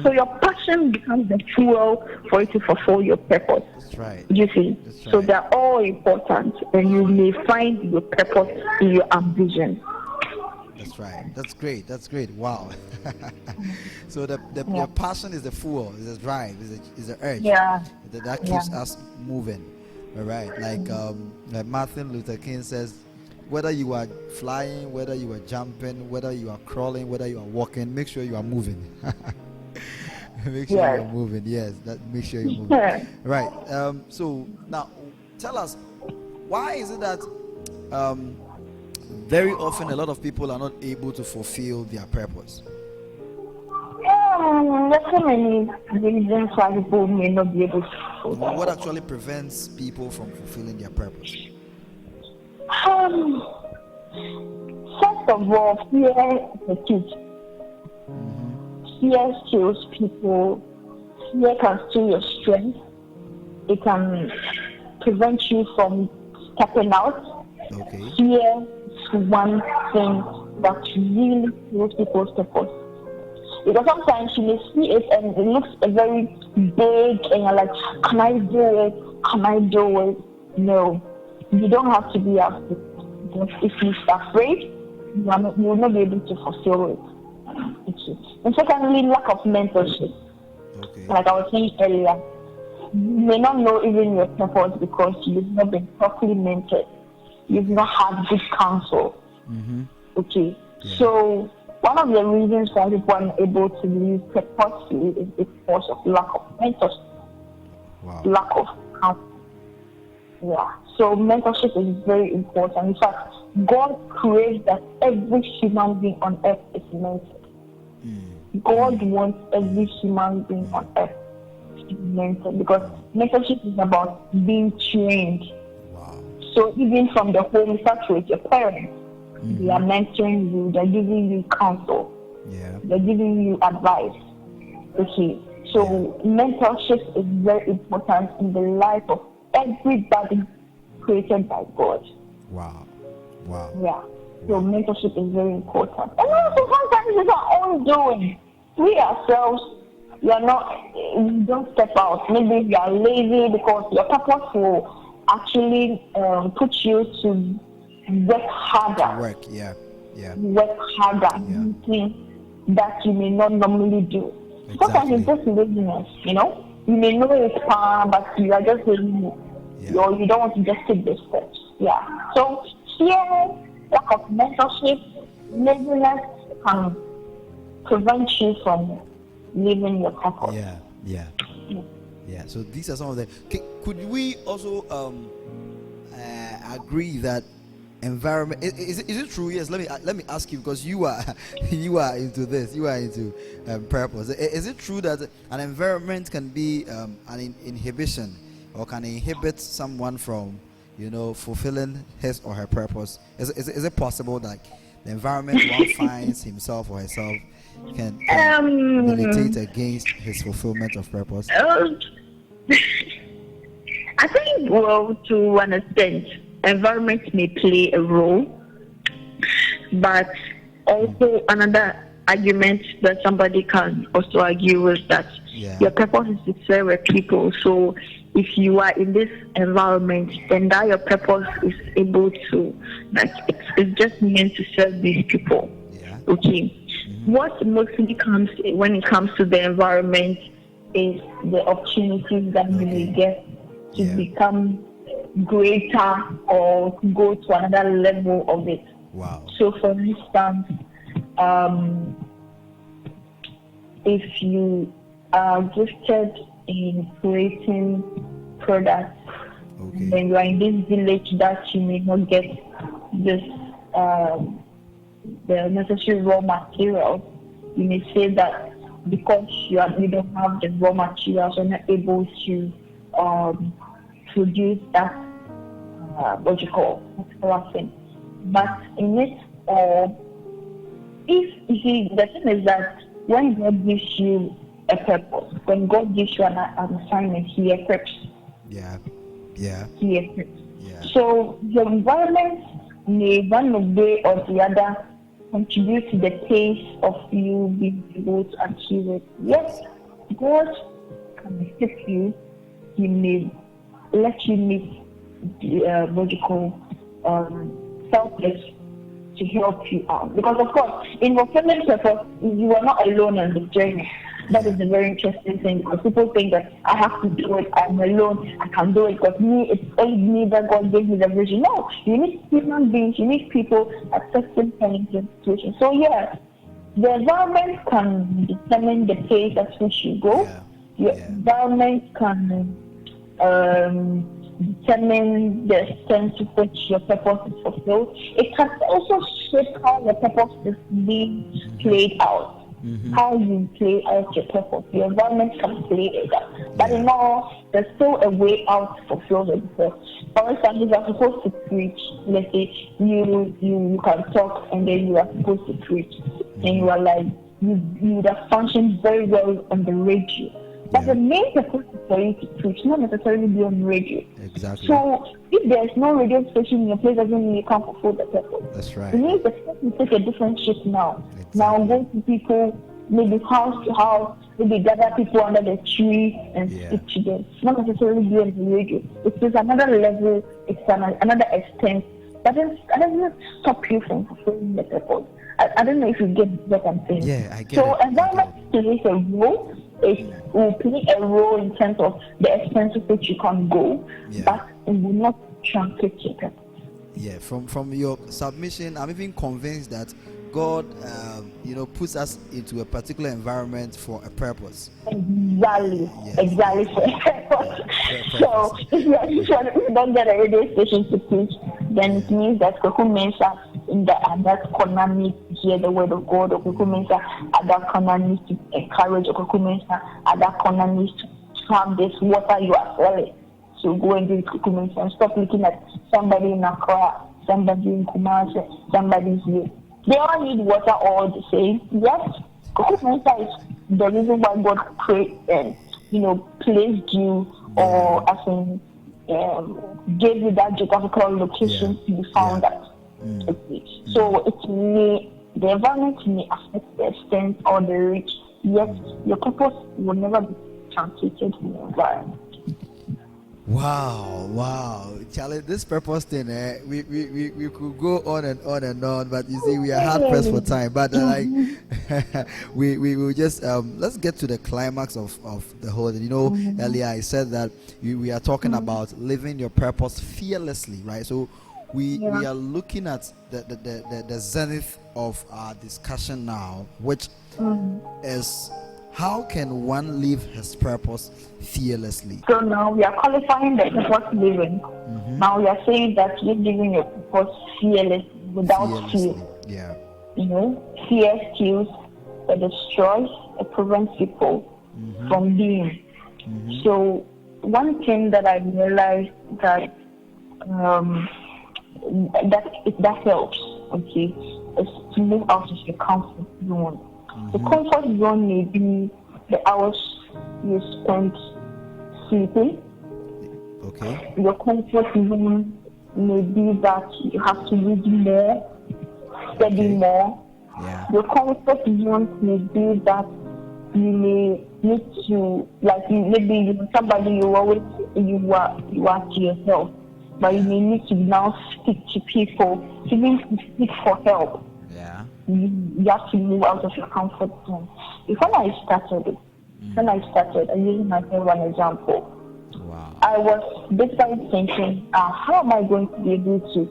So your passion becomes the fuel for you to fulfill your purpose. That's right. You see? That's right. So they're all important, and you may find your purpose in your ambition. That's right. That's great. That's great. Wow. So your passion is the fuel, is the drive, is the urge. That keeps us moving. All right. Like Martin Luther King says, whether you are flying, whether you are jumping, whether you are crawling, whether you are walking, make sure you are moving. Make sure you're moving. Yes, make sure you're moving. Right. So now, tell us, why is it that very often a lot of people are not able to fulfill their purpose? There's so many reasons why people may not be able to fulfill that. What actually prevents people from fulfilling their purpose? First of all, fear is the key. Fear steals people. Fear can steal your strength. It can prevent you from stepping out. Okay. Fear is one thing that really steals people's purpose. Because sometimes you may see it and it looks very big and you're like, can I do it? Can I do it? No. You don't have to be afraid. Because if you're afraid, you will not be able to fulfill it. Okay. And secondly, lack of mentorship. Okay. Like I was saying earlier, you may not know even your purpose because you've not been properly mentored. You've not had good counsel. Okay. Yeah. So one of the reasons why people are not able to live purposefully is because of lack of mentorship. Wow. Lack of counsel. Yeah. So mentorship is very important. In fact, God creates that every human being on earth is mentored. God wants every human being on earth to be mentored because mentorship is about being trained. Wow. So even from the home, start with your parents. They are mentoring you. They're giving you counsel. Yeah. They're giving you advice. Okay. So mentorship is very important in the life of everybody created by God. Wow. Wow. Yeah. So mentorship is very important. And also sometimes it's our own doing. We ourselves, we don't step out. Maybe you are lazy because your purpose will actually put you to work harder. Work harder. Things that you may not normally do. Sometimes it's just laziness, you know. You may know it's fun, but you are just lazy. Or you don't want to just take the steps. Yeah. So fear, lack of mentorship, laziness can prevent you from living your purpose. Yeah. So these are some of the. Could we also agree that environment is it true? Yes. Let me ask you, because you are into this. You are into purpose. Is it true that an environment can be an inhibition, or can inhibit someone from, fulfilling his or her purpose? Is it possible that the environment one finds himself or herself can militate against his fulfillment of purpose? I think, well, to an extent, environment may play a role, but also another argument that somebody can also argue is that your purpose is to serve people. So if you are in this environment, then that your purpose is able to, it's just meant to serve these people. Okay. What mostly comes when it comes to the environment is the opportunities that you may get to become greater or to go to another level of it. Wow. So for instance, if you are gifted in creating products, then you are in this village that you may not get this the necessary raw materials, you may say that because you don't have the raw materials, you're not able to produce that particular thing. But in it, if you see, the thing is that when God gives you a purpose, when God gives you an assignment, He equips. He equips. So your environment may one way or the other contribute to the pace of you being able to achieve it. Yes, God can equip you. He may let you meet selfless to help you out. Because of course, in fulfilling purpose, you are not alone on the journey. That is a very interesting thing, because people think that I have to do it, I'm alone, I can do it because it's only me that God gave me the vision. No, you need human beings, you need people at certain points in situations. So yeah, the environment can determine the pace at which you go. Your environment can determine the extent to which your purpose is fulfilled. It can also shape how your purpose is being played out. How you play out your purpose. Your environment can play it out. But in all, there's still a way out to fulfill the purpose. For instance, if you're supposed to preach, let's say you can talk and then you are supposed to preach, and you are like, you would have functioned very well on the radio. But the main purpose is for you to preach, not necessarily be on radio. Exactly. So if there's no radio station in your place, doesn't mean you can't fulfill the purpose. That's right. It means the person take a different shape now. Exactly. Now go to people, maybe house to house, maybe gather people under the tree and speak to them. Not necessarily be on the radio. It is another level, it's another extent. But it doesn't stop you from fulfilling the purpose. I don't know if you get what I'm saying. Yeah, I get so it. Environment plays a role. It will play a role in terms of the extent to which you can go, but it will not translate your purpose. Yeah, from your submission, I'm even convinced that God, puts us into a particular environment for a purpose. Exactly for a purpose. So if you don't get a radio station to preach, then it means that Koku Mensa in that corner needs to hear the word of God, or Koku Mensa at that corner needs to encourage, or Koku Mensa at that corner needs to have this water you are selling. So go and do Koku Mensa and stop looking at somebody in Accra, somebody in Kumasi, somebody here. They all need water all the same. Yes, Koku Mensa is the reason why God created placed you, or as in gave you that geographical location to be found at. So the environment may affect the extent or the reach, yet your purpose will never be translated in the environment. Wow, Charlie, this purpose thing, we could go on and on and on, but you see, we are hard pressed for time. But we will just let's get to the climax of the whole thing. Earlier I said that we are talking about living your purpose fearlessly, right? So we are looking at the zenith of our discussion now, which is, how can one live his purpose fearlessly? So now we are qualifying the purpose living. Now we are saying that you're living your purpose fearlessly, without fear. Yeah. Fear kills, it destroys, it prevents people from being. So one thing that I realized that that helps, okay, is to move out of your comfort zone. The comfort zone may be the hours you spend sleeping. Okay. Your comfort zone may be that you have to read more, study more. Yeah. Your comfort zone may be that you may need to, maybe somebody you are to yourself, but you may need to now speak to people, even to seek for help. Yeah. You have to move out of your comfort zone. When I started, I'm using myself as an example. Wow. I was basically thinking, how am I going to be able to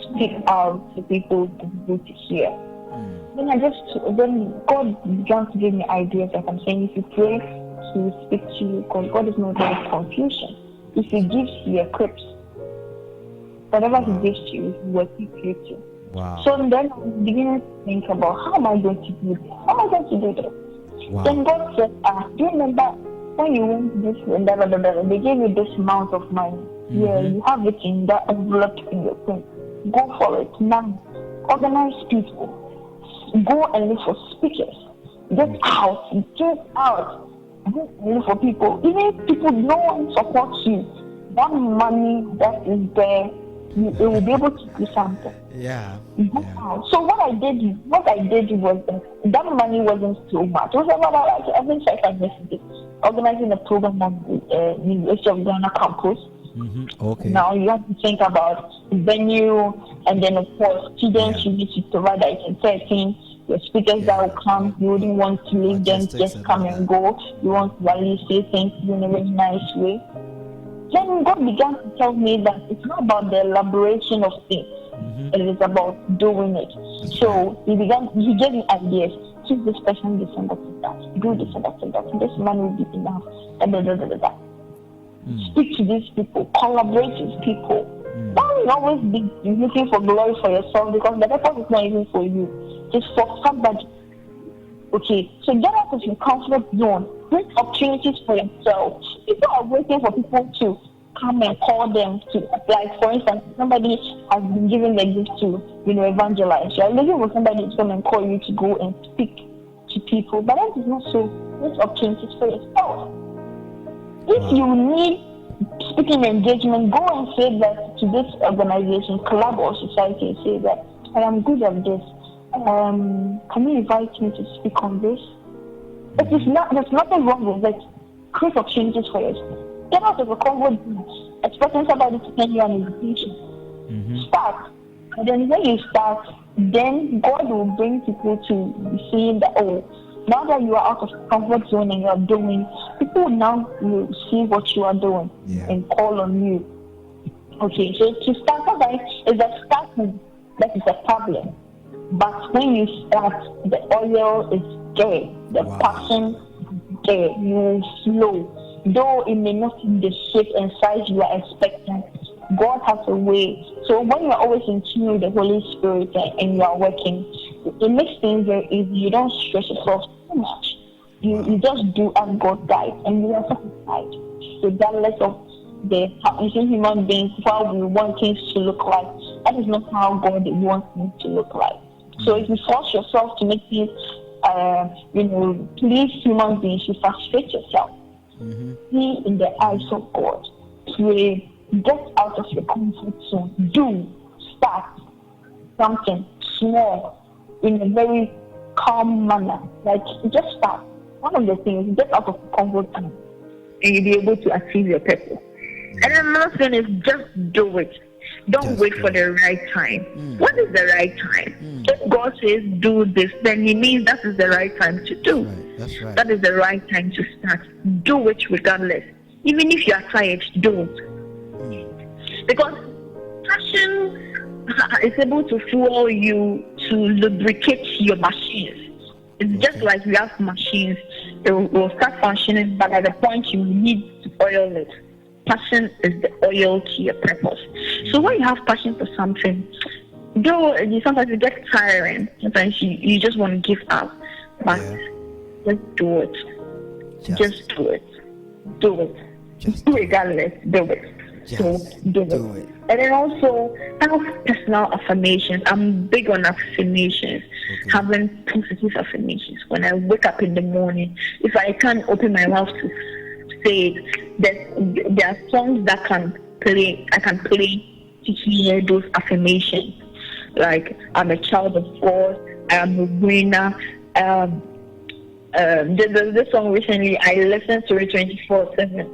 speak out to people to be able to hear? Then God began to give me ideas. Like I'm saying, if you pray to speak to you, because God is not going to confusion. If He gives you a script, whatever He gives you, He will keep you to. Wow. So then I was beginning to think about, how am I going to do this? How am I going to do this? Wow. Then God said, do you remember when you went to this and they gave you this amount of money? Yeah, you have it in that envelope in your thing. Go for it now. Organize people. Go and look for speakers. Get out. Go and look for people. Even if people no one supports you, that money that is there, you will be able to do something. Yeah. So what I did was that money wasn't so much. It was about every second yesterday, organizing a program on the University of Ghana campus. Okay. Now you have to think about venue, and then of course students you need to provide like 13. The speakers that will come, you wouldn't want to leave them just come and go. You want to at least say things in a very nice way. Then God began to tell me that it's not about the elaboration of things. It is about doing it. So he gave me ideas. Choose this person, this and that and that. Do this and that and that. This money will be enough. Speak to these people. Collaborate with people. Don't always be looking for glory for yourself, because the purpose is not even for you. It's for somebody. Okay, so get out of your comfort zone. Create opportunities for yourself. People are waiting for people to come and call them to, like for instance, somebody has been given the gift to, evangelize. You're looking for somebody to come and call you to go and speak to people, but that is not so. Create opportunities for yourself. If you need speaking engagement, go and say that to this organization, club or society, and say that I am good at this. Can you invite me to speak on this? There's nothing wrong with it. Create opportunities for yourself. Get out of the comfort zone. Expecting somebody to send you an invitation. Start. And then when you start, then God will bring people to seeing that, now that you are out of the comfort zone and you are doing, people now will see what you are doing and call on you. Okay, so to start, is a starting that is a problem. But when you start, the oil is there, the passion is there, you flow. Though it may not be the shape and size you are expecting, God has a way. So when you are always in tune with the Holy Spirit and you are working, it makes things very easy. You don't stress yourself too much. You just do as God guides, and you are satisfied, regardless of human beings, how we want things to look like. That is not how God wants things to look like. So if you force yourself to make things, please human beings, you frustrate yourself. See in the eyes of God. Pray, get out of your comfort zone. Start something small in a very calm manner. Like just start. One of the things, get out of the comfort zone. and you'll be able to achieve your purpose. And another thing is just do it. Don't wait for the right time. What is the right time? If God says do this, then He means that is the right time to do. That's right. That is the right time to start. Do it regardless. Even if you are tired, do it. Because passion is able to fuel you to lubricate your machines. It's just like we have machines. They will start functioning, but at the point you need to oil it. Passion is the oil to your purpose. So when you have passion for something, though sometimes it gets tiring, sometimes you just want to give up, but just do it. Just do it. Do it. Regardless, do it. So do it. And then also have personal affirmations. I'm big on affirmations, having positive affirmations. When I wake up in the morning, if I can't open my mouth to say that there are songs that I can play to hear those affirmations. Like, I'm a child of God, I am a winner. There's this song recently, I listened to it 24/7.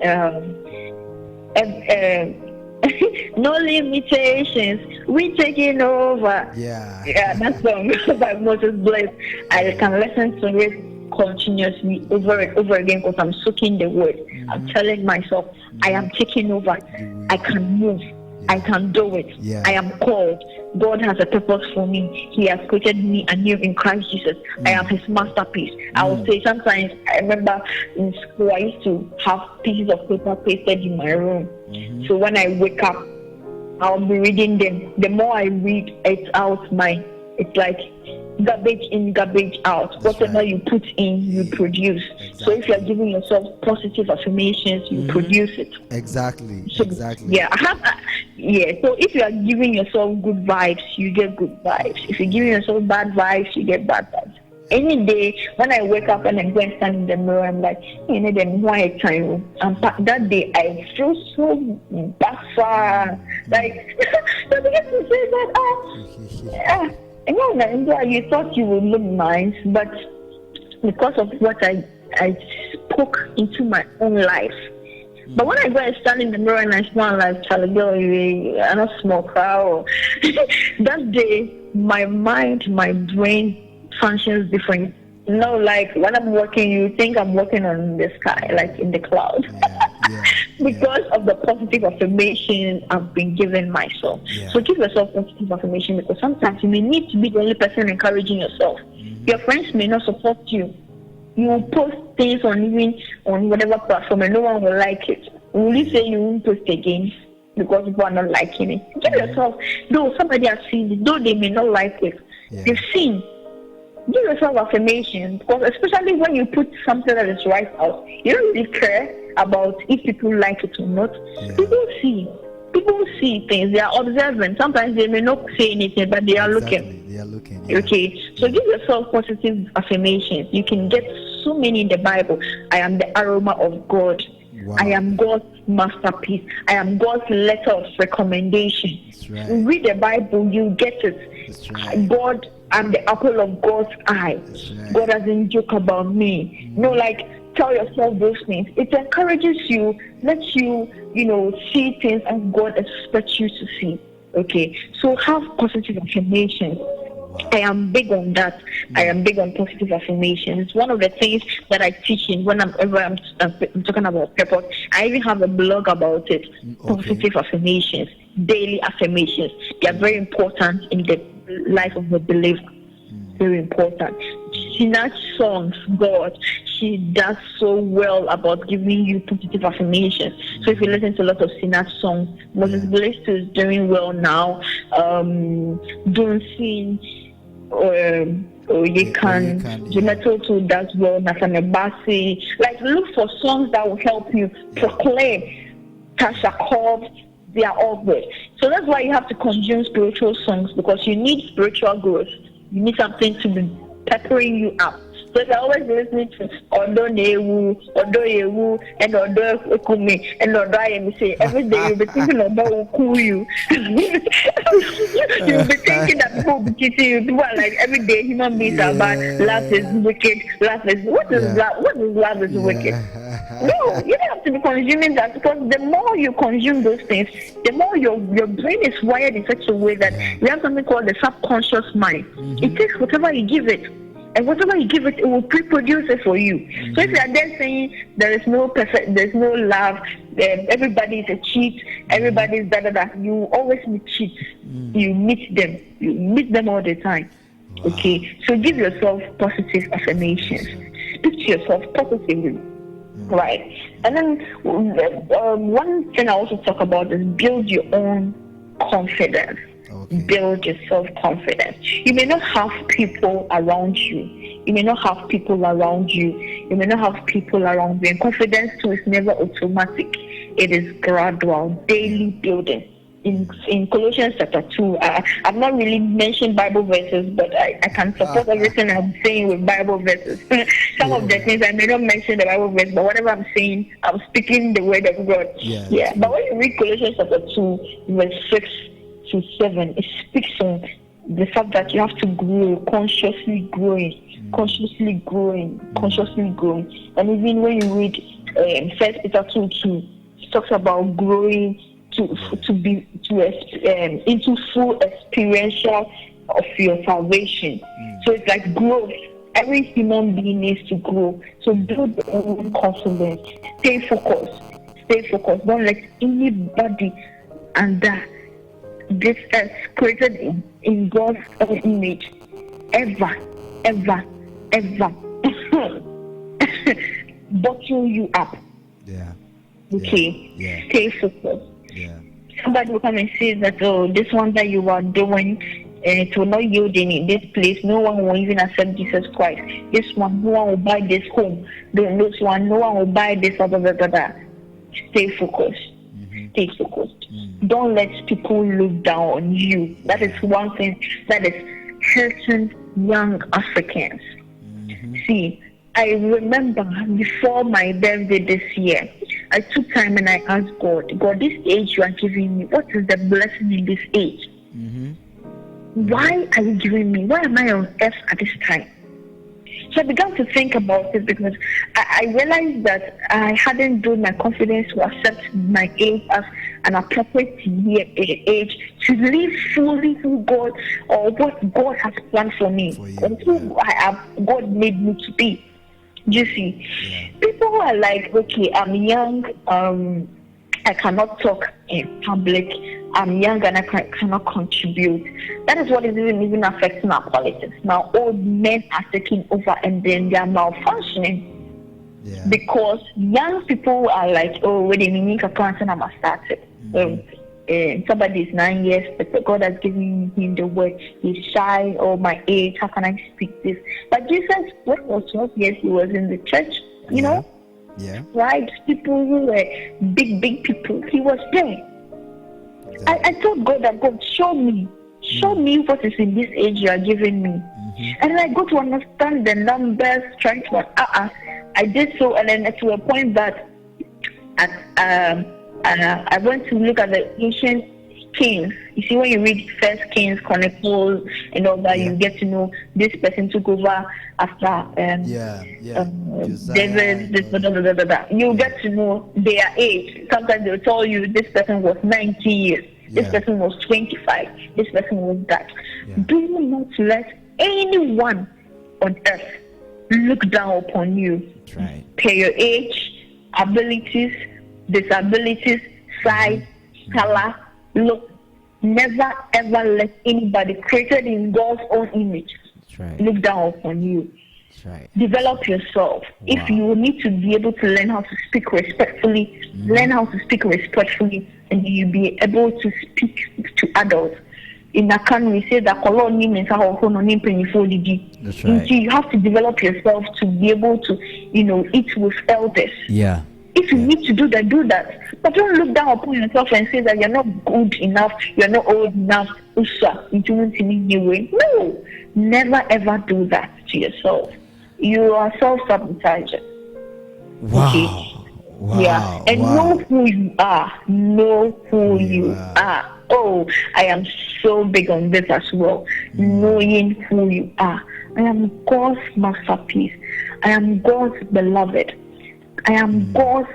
No limitations, we taking over. That song by Moses Bliss. I can listen to it continuously over and over again because I'm soaking the word. I'm telling myself, I am taking over. I can move. I can do it. I am called. God has a purpose for me. He has created me anew in Christ Jesus. I am His masterpiece. I will say sometimes, I remember in school, I used to have pieces of paper pasted in my room. So when I wake up, I'll be reading them. The more I read, it's like garbage in, garbage out. Whatever you put in, you produce. So if you're giving yourself positive affirmations, you produce it. Exactly. So if you are giving yourself good vibes, you get good vibes. If you're giving yourself bad vibes, you get bad vibes. Any day when I wake up and I go and stand in the mirror, I'm like, then why time? That day I feel so bad. Like, I begin to say that, you thought you would look nice, but because of what I spoke into my own life. But when I go and stand in the mirror and I smile like Charlie girl, I'm not small crowd. That day, my mind, my brain functions different. Like when I'm working, you think I'm working on the sky, like in the cloud. Because of the positive affirmation I've been giving myself. So give yourself positive affirmation, because sometimes you may need to be the only person encouraging yourself. Your friends may not support you. You will post things on whatever platform and no one will like it. Will you say you won't post again because people are not liking it? Give yourself, though somebody has seen it, though they may not like it, they've seen. Give yourself affirmation, because especially when you put something that is right out, you don't really care about if people like it or not. People see things. They are observant. Sometimes they may not say anything, but they are looking. Okay, so give yourself positive affirmations. You can get so many in the Bible. I am the aroma of God. I am God's masterpiece. I am God's letter of recommendation. Read the Bible, you get it. God, I'm the apple of God's eye. God doesn't joke about me. Tell yourself those things. It encourages you, lets you, see things as God expects you to see. Okay, so have positive affirmations. I am big on that. I am big on positive affirmations. It's one of the things that I teach in whenever I'm talking about purpose. I even have a blog about it. Positive affirmations, daily affirmations. They are very important in the life of the believer. Very important. Sinach songs, God, she does so well about giving you positive affirmations. So if you listen to a lot of Sinach songs, Moses Bliss is doing well now. Don't sing. Or you can Jemeto too does well, Nathan Abasi. Look for songs that will help you proclaim. Tasha Cobb, they are all good. So that's why you have to consume spiritual songs, because you need spiritual growth. You need something to be peppering you up Because I always listening to Odo Newu, Odo Yewu, and Odo Okumi, and Odo say every day you'll be thinking about Okuyu. You'll be thinking that people will be kissing you. People are like every day human beings are bad. Love is wicked. Love is what is love? What is love is wicked? No, you don't have to be consuming that, because the more you consume those things, the more your brain is wired in such a way that we have something called the subconscious mind. It takes whatever you give it, and whatever you give it, it will pre-produce it for you. So if you are there saying there is no perfect, there's no love, everybody is a cheat, everybody is da. You always meet cheats. You meet them all the time. Wow. Okay, so give yourself positive affirmations. Speak to yourself positively. Right. And then one thing I also talk about is build your own confidence. Okay. Build your self-confidence. You may not have people around you. You may not have people around you. You may not have people around you. And confidence too is never automatic. It is gradual, daily building. In Colossians chapter 2, I've not really mentioned Bible verses, but I can support everything I'm saying with Bible verses. Some of the things I may not mention the Bible verse, but whatever I'm saying, I'm speaking the word of God. Yeah. But when you read Colossians chapter 2, verse 6 to 7, it speaks on the fact that you have to grow, consciously growing. And even when you read 1 Peter 2:2, it talks about growing into full experiential of your salvation. So it's like growth. Every human being needs to grow. So build your own confidence. Stay focused. Don't let anybody under this earth created in God's own image ever bottle you up. Okay. Stay focused. Somebody will come and say that, this one that you are doing, it will not yield in this place. No one will even accept Jesus Christ. This one, no one will buy this home. This one, no one will buy this. Stay focused. Stay focused. Don't let people look down on you. That is one thing that is hurting young Africans. See, I remember before my birthday this year, I took time and I asked God, this age you are giving me, what is the blessing in this age? Why are you giving me? Why am I on earth at this time? So I began to think about it, because I realized that I hadn't built my confidence to accept my age as an appropriate age to live fully who God or what God has planned for me, and who God made me to be. You see, people who are like, okay, I'm young, I cannot talk in public, I'm young and I cannot contribute. That is what is even affecting our politics. Now, old men are taking over and then they are malfunctioning. Because young people are like, wait a minute, I can't start it. Somebody is 9 years, but God has given him the word. He's shy, my age, how can I speak this? But Jesus, when he was 12 years, he was in the church, you know? Right? People who were big people, he was there. I told God that, God, show me what is in this age you are giving me. And I got to understand the numbers, trying to, I did so, and then to a point that I went to look at the ancient kings. You see, when you read First Kings, Chronicles, and all that, you get to know this person took over after David. You get to know their age. Sometimes they'll tell you this person was 90 years, this person was 25, this person was that. Do not let anyone on earth look down upon you. Per your age, abilities, disabilities, size, color, look. Never ever let anybody created in God's own image look down upon you. Develop yourself. If you need to be able to learn how to speak respectfully, learn how to speak respectfully, and you'll be able to speak to adults. In Akan, we say that Colo means you have to develop yourself to be able to, eat with elders. If you need to do that, do that. But don't look down upon yourself and say that you're not good enough, you're not old enough. No, never ever do that to yourself. you are self-sabotaging. Wow. Okay. Wow. Yeah. And wow. know who you are. Know who you are. Oh, I am so big on this as well. Knowing who you are. I am God's masterpiece. I am God's beloved. I am God's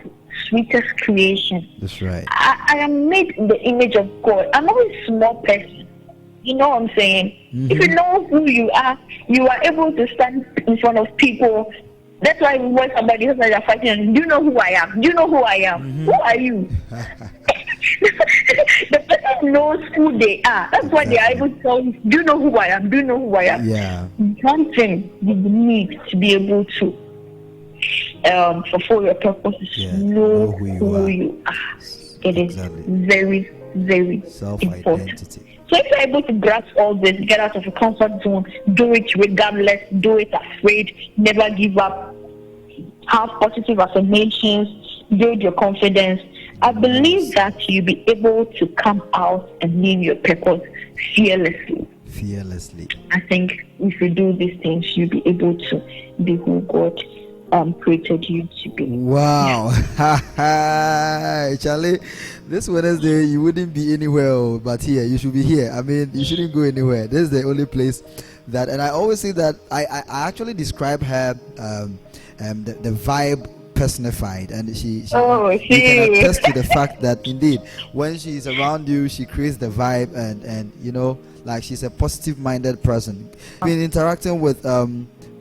sweetest creation. That's right. I am made in the image of God. I'm not a small person. You know what I'm saying? If you know who you are able to stand in front of people. That's why when somebody else are fighting, do you know who I am? Do you know who I am? Who are you? The person knows who they are. That's why they are able to tell you, do you know who I am? Do you know who I am? Yeah. One thing you need to be able to fulfill your purpose is know who you are. It is very, very important. So if you're able to grasp all this, get out of your comfort zone, do it regardless, do it afraid, never give up, have positive affirmations, build your confidence, I believe that you'll be able to come out and live your purpose fearlessly. I think if you do these things, you'll be able to be who God created you to be. Wow. Charlie, this Wednesday you wouldn't be anywhere but here. You should be here. I mean, you shouldn't go anywhere. This is the only place that, and I always say that I actually describe her the vibe personified, and she can attest to the fact that indeed when she's around you she creates the vibe, and you know, like, she's a positive minded person. Been interacting with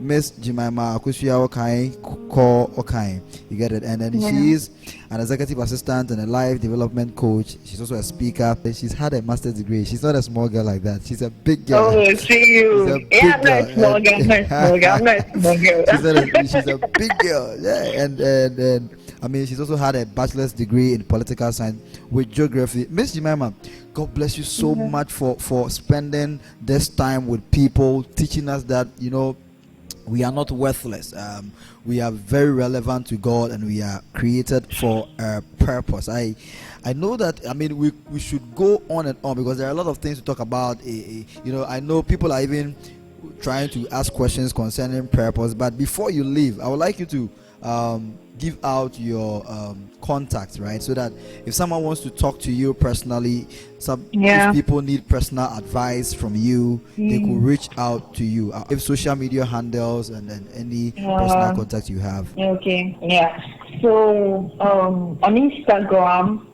Miss Jemima Akosua OKAI, you get it? And then she is an executive assistant and a life development coach. She's also a speaker. She's had a master's degree. She's not a small girl like that. She's a big girl. Oh, see you. Yeah, I'm not a small girl. She's a big girl. Yeah, and I mean, she's also had a bachelor's degree in political science with geography. Miss Jemima, God bless you so much for spending this time with people, teaching us that, you know, we are not worthless. We are very relevant to God, and we are created for a purpose. I know that, I mean, we should go on and on because there are a lot of things to talk about. You know, I know people are even trying to ask questions concerning purpose. But before you leave, I would like you to give out your contacts, right? So that if someone wants to talk to you personally, if people need personal advice from you, they could reach out to you. If social media handles and any personal contact you have. Okay, yeah. So on Instagram,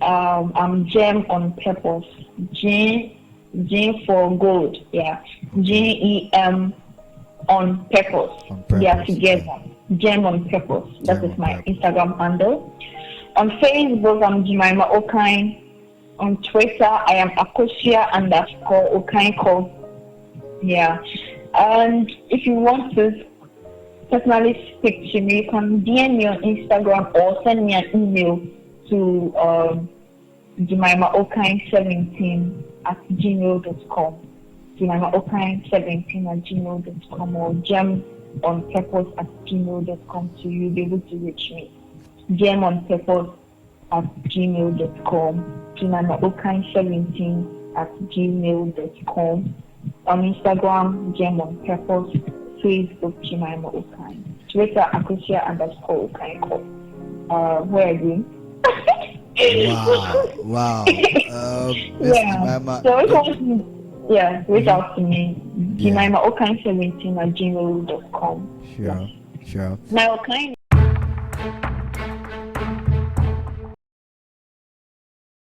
I'm Gem on Purpose. G for gold. Yeah. GEM on Purpose. They are together. Yeah. Gem on Purpose. That is my Instagram handle. On Facebook, I'm Jemima Okaikor. On Twitter, I am Akosua _Okaikor. Yeah. And if you want to personally speak to me, you can DM me on Instagram or send me an email to JemimaOkai17@gmail.com. JemimaOkai17@gmail.com or gemonpurpose@gmail.com, so you'll be able to reach me. gemonpurpose@gmail.com. JemimaOkai17@gmail.com. On Instagram, gemonpurpose. Facebook, Jemima Okai. Twitter, Akosua _Okaikor. Where are you? Wow. Jemima, so reach out to me. Jemima Okai17@gmail.com. Sure. My Okai.